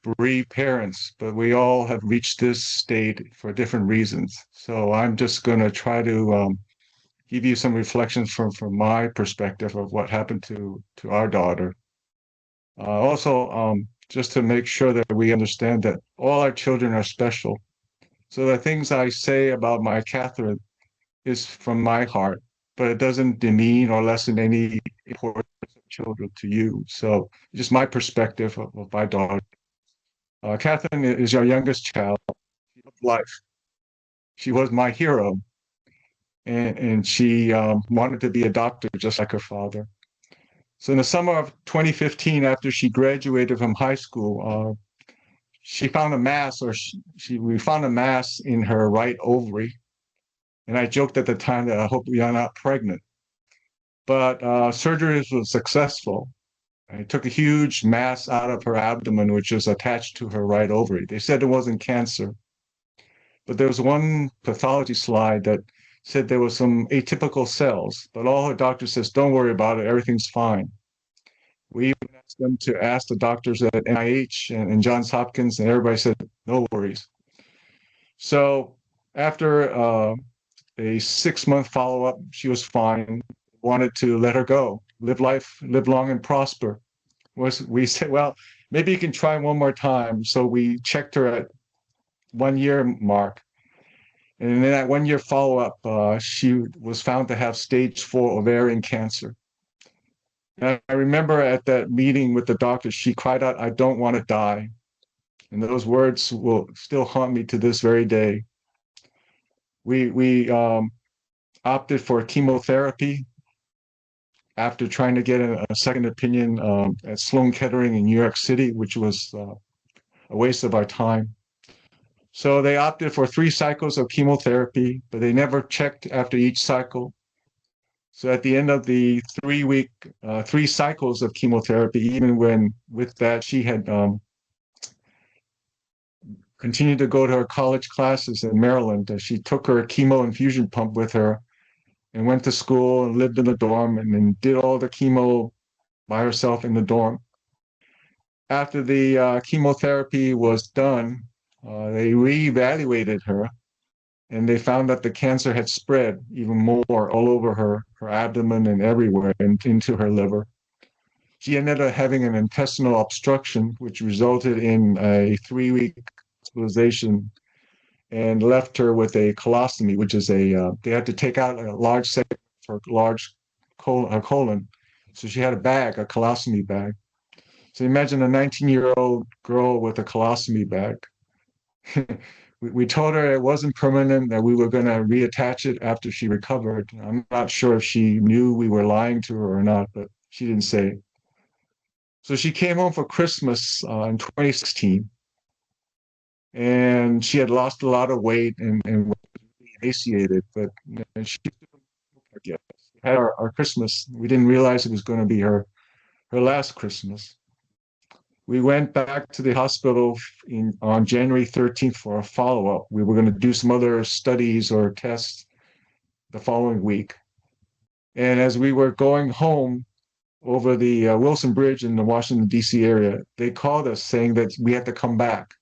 bereaved parents, but we all have reached this state for different reasons. So I'm just going to try to give you some reflections from my perspective of what happened to our daughter. Also, just to make sure that we understand that all our children are special. So the things I say about my Catherine is from my heart, but it doesn't demean or lessen any importance of children to you. So just my perspective of my daughter. Catherine is our youngest child. She loved life. She was my hero, and she wanted to be a doctor just like her father. So in the summer of 2015, after she graduated from high school, she found a mass, we found a mass in her right ovary. And I joked at the time that I hope we are not pregnant. But surgery was successful. I took a huge mass out of her abdomen, which was attached to her right ovary. They said it wasn't cancer, but there was one pathology slide that said there was some atypical cells, but all her doctor says, don't worry about it, everything's fine. We even asked them to ask the doctors at NIH and Johns Hopkins, and everybody said, no worries. So after a 6-month follow-up, she was fine, wanted to let her go, live life, live long and prosper. We said, well, maybe you can try one more time. So we checked her at 1 year mark. And then at 1 year follow-up, she was found to have stage 4 ovarian cancer. And I remember at that meeting with the doctor, she cried out, I don't want to die. And those words will still haunt me to this very day. We opted for chemotherapy after trying to get a second opinion at Sloan Kettering in New York City, which was a waste of our time. So they opted for 3 cycles of chemotherapy, but they never checked after each cycle. So at the end of the 3 cycles of chemotherapy, even when with that she had continued to go to her college classes in Maryland, she took her chemo infusion pump with her and went to school and lived in the dorm and then did all the chemo by herself in the dorm. After the chemotherapy was done, they reevaluated her and they found that the cancer had spread even more all over her abdomen and everywhere and into her liver. She ended up having an intestinal obstruction, which resulted in a 3-week hospitalization and left her with a colostomy, which is they had to take out a large segment for her colon. So she had a colostomy bag. So imagine a 19-year-old girl with a colostomy bag. We told her it wasn't permanent, that we were going to reattach it after she recovered. I'm not sure if she knew we were lying to her or not, but she didn't say. So she came home for Christmas in 2016, and she had lost a lot of weight and was emaciated, but she had our Christmas. We didn't realize it was going to be her last Christmas. We went back to the hospital on January 13th for a follow-up. We were going to do some other studies or tests the following week. And as we were going home over the Wilson Bridge in the Washington, D.C. area, they called us saying that we had to come back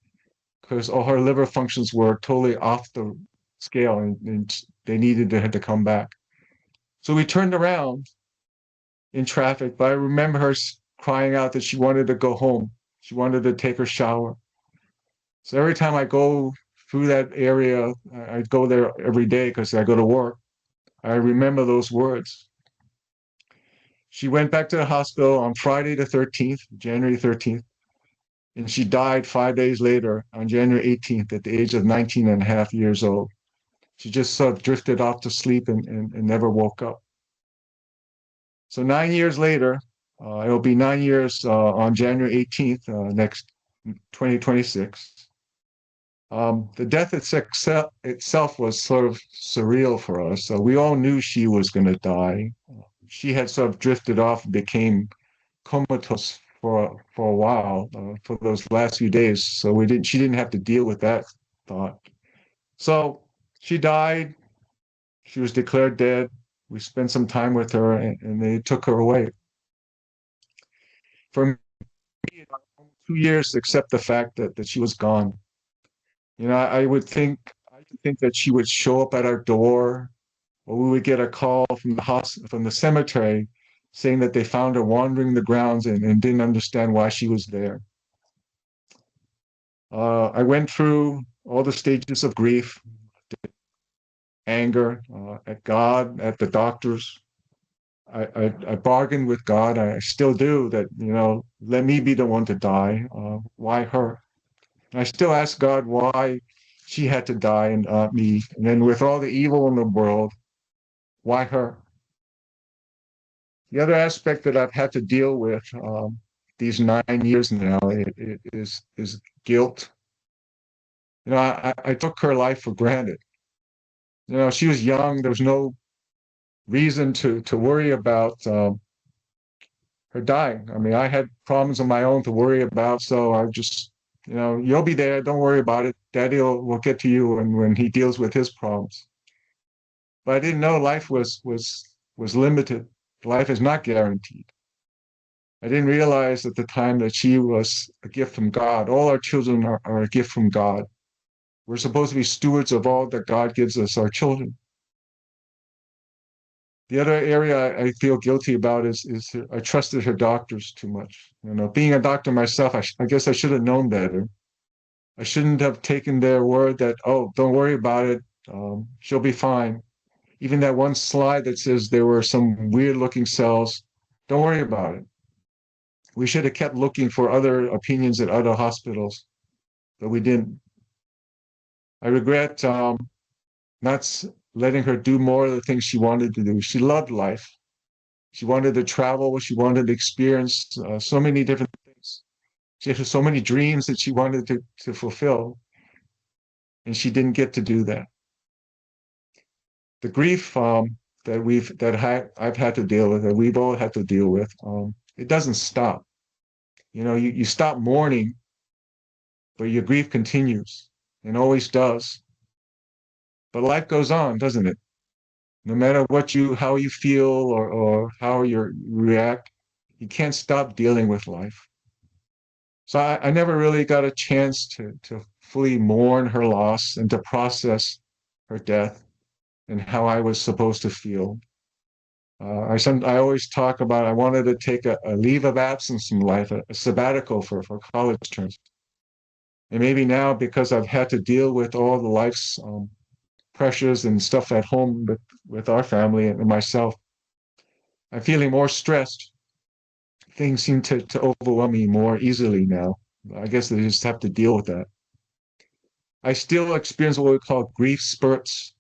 because all her liver functions were totally off the scale and they needed to have to come back. So we turned around in traffic, but I remember her crying out that she wanted to go home. She wanted to take her shower. So every time I go through that area, I go there every day because I go to work. I remember those words. She went back to the hospital on Friday the 13th, January 13th, and she died 5 days later on January 18th at the age of 19 and a half years old. She just sort of drifted off to sleep and never woke up. So 9 years later, it'll be 9 years on January 18th, next 2026. The death itself was sort of surreal for us. We all knew she was going to die. She had sort of drifted off and became comatose for a while, for those last few days. So she didn't have to deal with that thought. So she died. She was declared dead. We spent some time with her and they took her away. For me, 2 years to accept the fact that she was gone. I would think that she would show up at our door, or we would get a call from from the cemetery saying that they found her wandering the grounds and didn't understand why she was there. I went through all the stages of grief, anger, at God, at the doctors. I bargained with God. I still do that, let me be the one to die. Why her? And I still ask God why she had to die and not me. And then with all the evil in the world, why her? The other aspect that I've had to deal with these 9 years now is guilt. I took her life for granted. She was young. There was no reason to worry about her dying. I mean, I had problems of my own to worry about, so I just, you'll be there. Don't worry about it. Daddy will get to you when he deals with his problems. But I didn't know life was limited. Life is not guaranteed. I didn't realize at the time that she was a gift from God. All our children are a gift from God. We're supposed to be stewards of all that God gives us, our children. The other area I feel guilty about is I trusted her doctors too much. Being a doctor myself, I guess I should have known better. I shouldn't have taken their word that, oh, don't worry about it. She'll be fine. Even that one slide that says there were some weird looking cells, don't worry about it. We should have kept looking for other opinions at other hospitals, but we didn't. I regret not letting her do more of the things she wanted to do. She loved life. She wanted to travel. She wanted to experience so many different things. She had so many dreams that she wanted to fulfill, and she didn't get to do that. The grief I've had to deal with, that we've all had to deal with, it doesn't stop. You stop mourning, but your grief continues and always does. But life goes on, doesn't it? No matter how you feel or how you react, you can't stop dealing with life. So I never really got a chance to fully mourn her loss and to process her death and how I was supposed to feel. I always talk about I wanted to take a leave of absence from life, a sabbatical for college terms. And maybe now, because I've had to deal with all the life's pressures and stuff at home with our family and myself, I'm feeling more stressed. Things seem to overwhelm me more easily now. I guess I just have to deal with that. I still experience what we call grief spurts,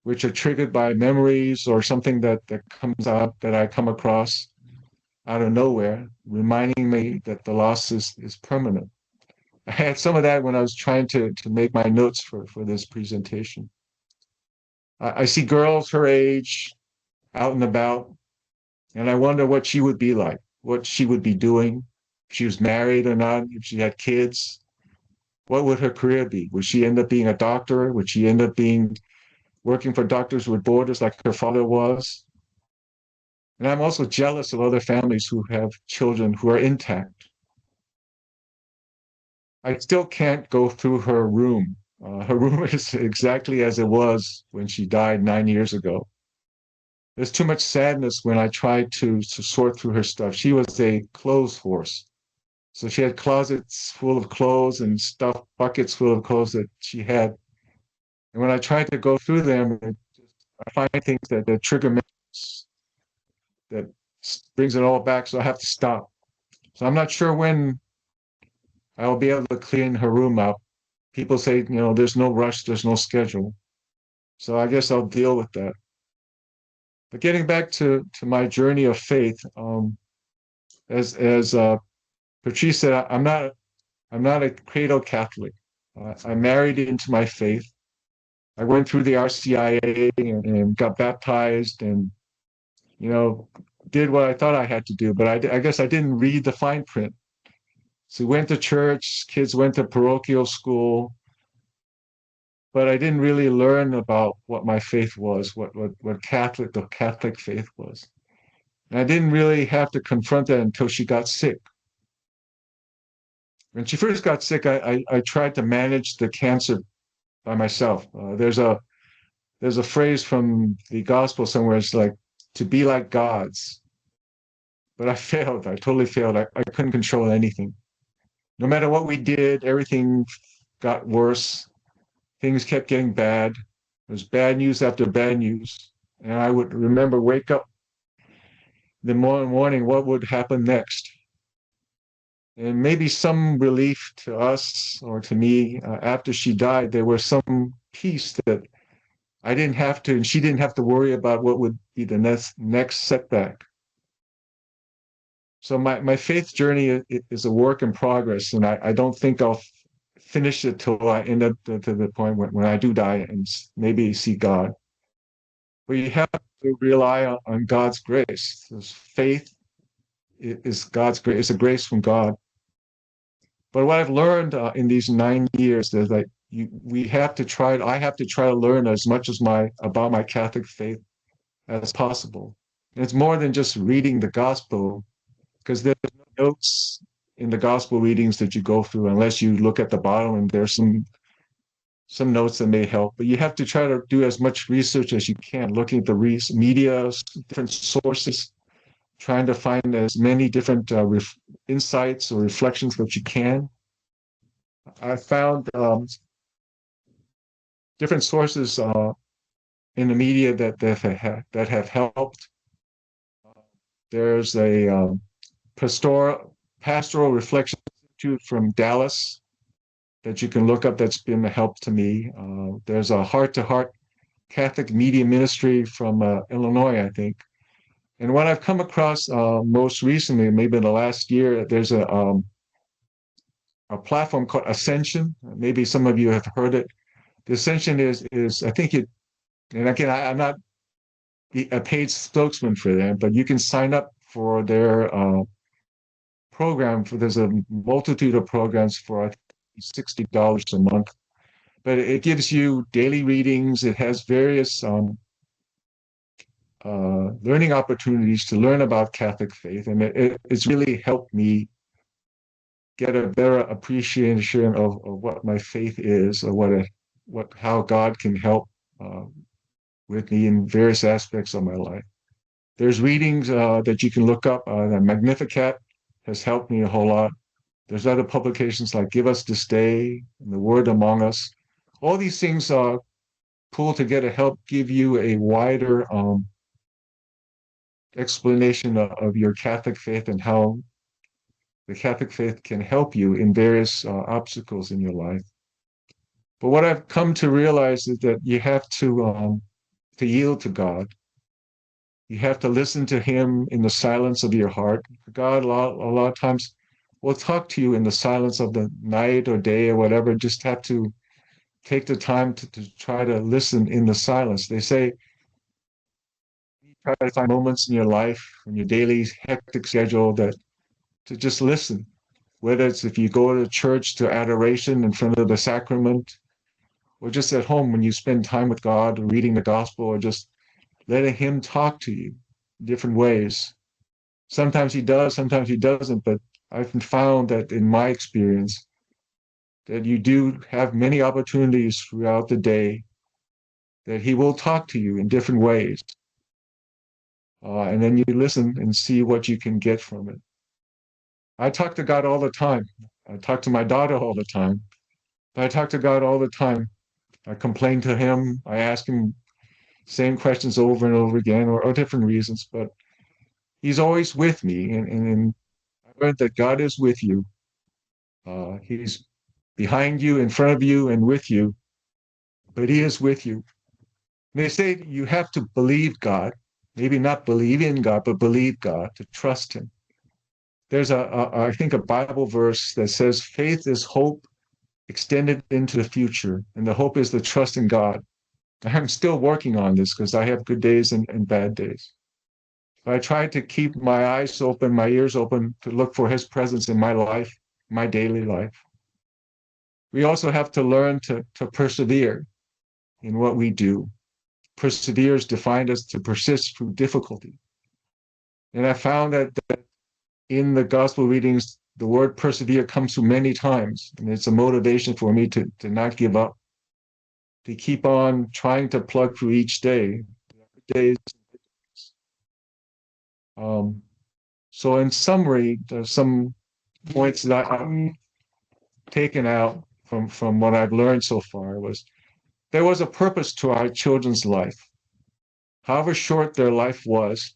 which are triggered by memories or something that comes out that I come across out of nowhere, reminding me that the loss is permanent. I had some of that when I was trying to make my notes for this presentation. I see girls her age out and about, and I wonder what she would be like, what she would be doing, if she was married or not, if she had kids. What would her career be? Would she end up being a doctor? Would she end up being working for Doctors with Borders like her father was? And I'm also jealous of other families who have children who are intact. I still can't go through her room. Her room is exactly as it was when she died 9 years ago. There's too much sadness when I try to sort through her stuff. She was a clothes horse. So she had closets full of clothes and stuff, buckets full of clothes that she had. And when I try to go through them, I find things that trigger memories, that brings it all back. So I have to stop. So I'm not sure when I'll be able to clean her room up. People say, there's no rush, there's no schedule. So I guess I'll deal with that. But getting back to my journey of faith, as Patrice said, I'm not a cradle Catholic. I married into my faith. I went through the RCIA and got baptized and, did what I thought I had to do. But I guess I didn't read the fine print. So we went to church, kids went to parochial school, but I didn't really learn about what my faith was, what the Catholic faith was. And I didn't really have to confront that until she got sick. When she first got sick, I tried to manage the cancer by myself. There's a phrase from the gospel somewhere. It's like to be like gods, but I failed. I totally failed. I couldn't control anything. No matter what we did, everything got worse. Things kept getting bad. There was bad news after bad news. And I would remember wake up the morning, what would happen next? And maybe some relief to us or to me after she died, there was some peace that I didn't have to, and she didn't have to worry about what would be the next setback. So my faith journey is a work in progress, and I don't think I'll finish it till I end up to the point when I do die and maybe see God. But you have to rely on God's grace. This faith is God's grace. It's a grace from God. But what I've learned in these 9 years is that we have to try. I have to try to learn as much as about my Catholic faith as possible. And it's more than just reading the gospel, because there's no notes in the gospel readings that you go through unless you look at the bottom and there's some notes that may help. But you have to try to do as much research as you can, looking at the media, different sources, trying to find as many different insights or reflections that you can. I found different sources in the media that have helped. There's a pastoral reflection institute from Dallas that you can look up. That's been a help to me. There's a heart-to-heart Catholic media ministry from Illinois, I think. And what I've come across most recently, maybe in the last year, there's a platform called Ascension. Maybe some of you have heard it. The Ascension is I think it, and again, I'm not a paid spokesman for them, but you can sign up for their program. There's a multitude of programs for $60 a month, but it gives you daily readings. It has various learning opportunities to learn about Catholic faith, and it's really helped me get a better appreciation of what my faith is, or how God can help uh, with me in various aspects of my life. There's readings that you can look up. The Magnificat has helped me a whole lot. There's other publications like Give Us This Day and The Word Among Us. All these things pulled together help give you a wider explanation of your Catholic faith and how the Catholic faith can help you in various obstacles in your life. But what I've come to realize is that you have to yield to God. You have to listen to Him in the silence of your heart. God, a lot of times, will talk to you in the silence of the night or day or whatever. Just have to take the time to try to listen in the silence. They say, try to find moments in your life, in your daily hectic schedule, that to just listen. Whether it's if you go to church to adoration in front of the sacrament, or just at home when you spend time with God, reading the gospel, or just letting Him talk to you in different ways. Sometimes He does, sometimes He doesn't, but I've found that in my experience, that you do have many opportunities throughout the day that He will talk to you in different ways. And then you listen and see what you can get from it. I talk to God all the time. I talk to my daughter all the time. But I talk to God all the time. I complain to Him. I ask Him same questions over and over again, or different reasons. But He's always with me. And I learned that God is with you. He's behind you, in front of you, and with you. But He is with you. And they say you have to believe God. Maybe not believe in God, but believe God, to trust Him. There's I think, a Bible verse that says faith is hope extended into the future, and the hope is the trust in God. I'm still working on this because I have good days and bad days. But I try to keep my eyes open, my ears open, to look for His presence in my life, my daily life. We also have to learn to persevere in what we do. Persevere is defined as to persist through difficulty. And I found that in the gospel readings, the word persevere comes through many times, and it's a motivation for me to not give up, to keep on trying to plug through each day. Days. Um, so in summary, there's some points that I've taken out from what I've learned so far was there was a purpose to our children's life. However short their life was,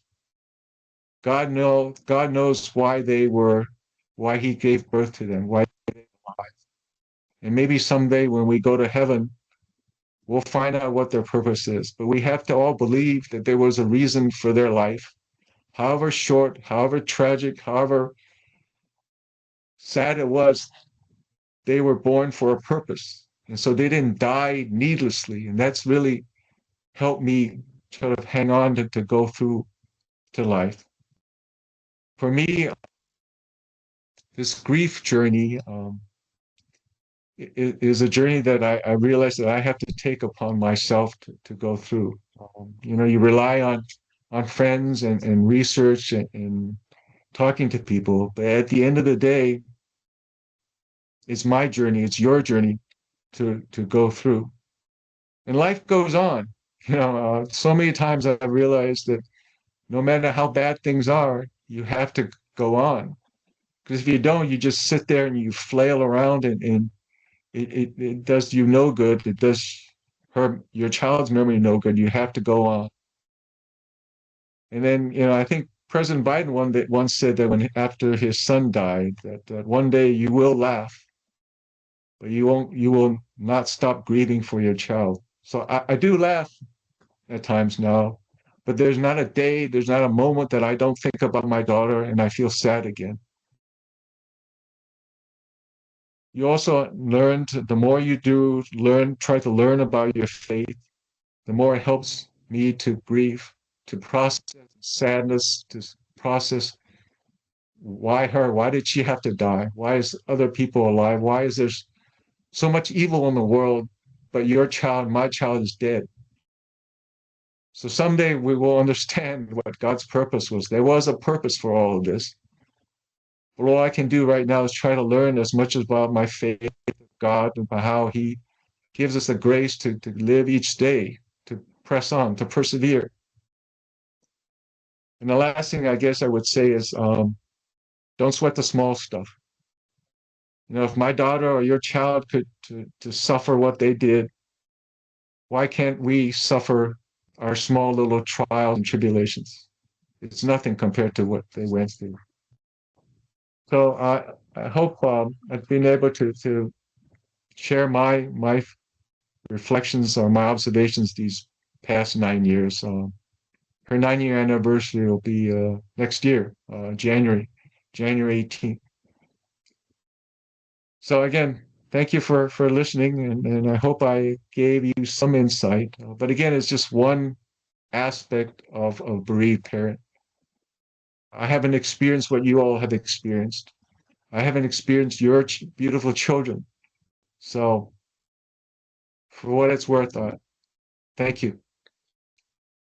God knows why he gave birth to them, why. And maybe someday when we go to heaven, we'll find out what their purpose is. But we have to all believe that there was a reason for their life, however short, however tragic, however sad it was, they were born for a purpose. And so they didn't die needlessly. And that's really helped me sort of hang on to go through to life. For me, this grief journey is a journey that I realize that I have to take upon myself to go through. You rely on friends and research and talking to people, but at the end of the day, it's my journey, it's your journey to go through. And life goes on. So many times I've realized that no matter how bad things are, you have to go on. Because if you don't, you just sit there and you flail around and it does you no good. It does your child's memory no good. You have to go on. And then, I think President Biden once said that after his son died, that one day you will laugh, but you will not stop grieving for your child. So I do laugh at times now, but there's not a day, there's not a moment that I don't think about my daughter and I feel sad again. You also the more you try to learn about your faith, the more it helps me to grieve, to process sadness, to process why her? Why did she have to die? Why is other people alive? Why is there so much evil in the world, but my child is dead? So someday we will understand what God's purpose was. There was a purpose for all of this. But all I can do right now is try to learn as much about my faith of God and how he gives us the grace to live each day, to press on, to persevere. And the last thing I guess I would say is don't sweat the small stuff. If my daughter or your child could to suffer what they did, why can't we suffer our small little trials and tribulations? It's nothing compared to what they went through. So I hope I've been able to share my reflections or my observations these past 9 years. Her 9-year anniversary will be next year, January 18th. So again, thank you for listening, and I hope I gave you some insight. But again, it's just one aspect of a bereaved parent. I haven't experienced what you all have experienced. I haven't experienced your beautiful children. So for what it's worth, thank you.